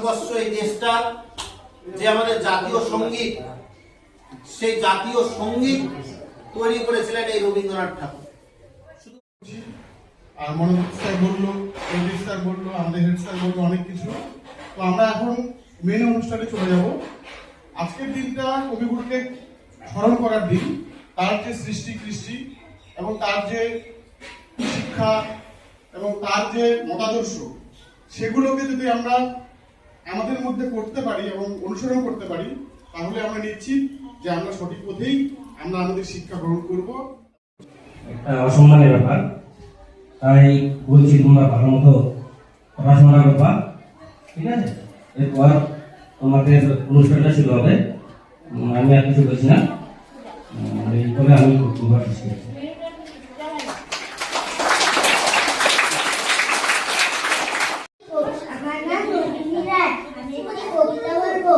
ভারতবর্ষ এই দেশটা যে আমাদের জাতীয় সঙ্গীত, সেই জাতীয় সঙ্গীত তৈরি করেছিলেন এই রবীন্দ্রনাথ ঠাকুর। আর মনোজ স্যার বললো, রঞ্জিত স্যার বললো, আমাদের হেড স্যার বললো অনেক কিছু। তো আমরা এখন মেন অনুষ্ঠানে চলে যাব। আজকের দিনটা কবিগুরুকে স্মরণ করার দিন। তার যে সৃষ্টি এবং তার যে শিক্ষা এবং তার যে মতাদর্শ, সেগুলোকে যদি আমরা আমাদের মধ্যে করতে পারি এবং অনুসরণ করতে পারি, তাহলে আমরা নিশ্চিত যে আমরা সঠিক পথেই আমরা আমাদের শিক্ষা গ্রহণ করব। একটা অসম্মানের ব্যাপার, তাই বলছি তোমরা ভালো মতো পড়াশোনা করবা, ঠিক আছে? এরপর তোমাদের অনুষ্ঠানটা শুরু হবে। আমি আর কিছু বলছি না, এইভাবে আমি আমার নাম রোহিণী রায়। আমি একটি কবিতা বলবো।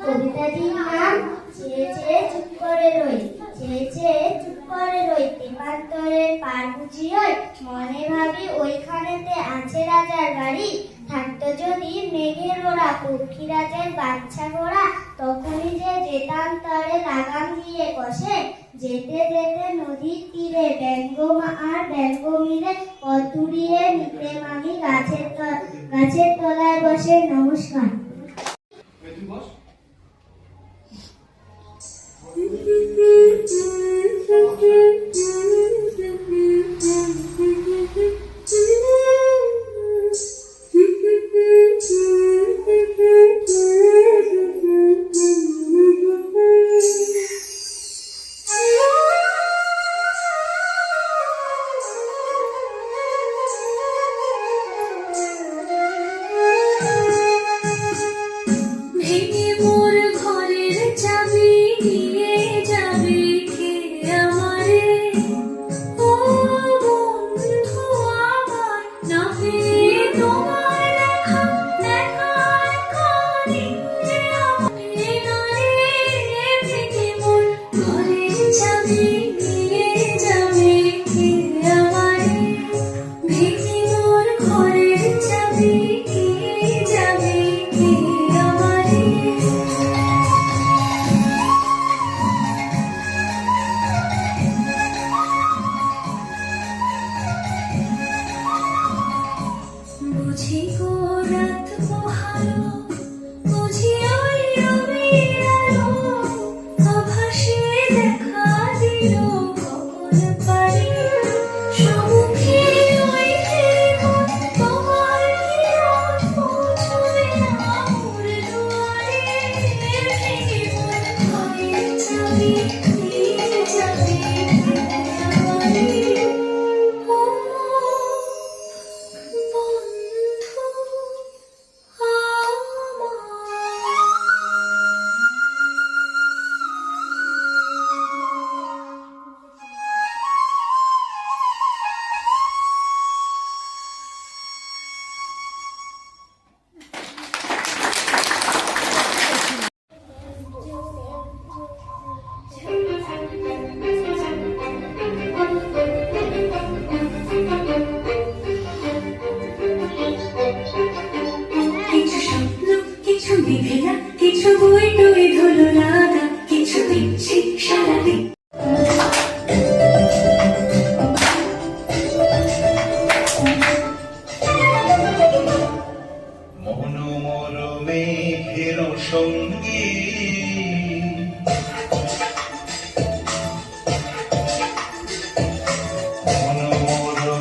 কবিতাটির নাম চেয়ে চেয়ে চুপ করে রই। চেয়ে চেয়ে চুপ করে রই, তেপান্তরের পার বুঝি ওই। মনে ভাবি ওইখানেতে আছে রাজার বাড়ি। থাকতো যদি মেঘের ওরা, পক্ষী রাজার বাচ্চা গোড়া। তখনই যে যেতাম তরে লাগাম দিয়ে কষে। যেতে যেতে নদীর তীরে ব্যঙ্গ আর ব্যঙ্গ মিলে পথ উড়িয়ে নিতেম আমি গাছের তলায় বসে। নমস্কার।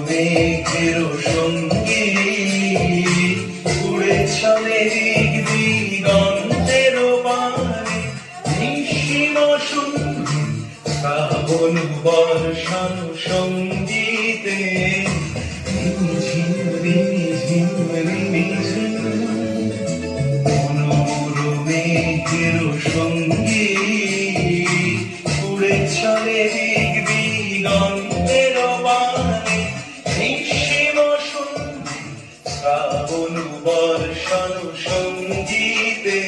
মেঘের সঙ্গী উড়ে চলে দিগন্তের পানে, নিঃসীম শুনবে শ্রাবণ বর্ষণ সঙ্গীতে। মনোর মেঘের সঙ্গী উড়ে চলে দিগন্তের পানে, নিঃসীম শুনবে শ্রাবণ বর্ষণ সঙ্গীতে।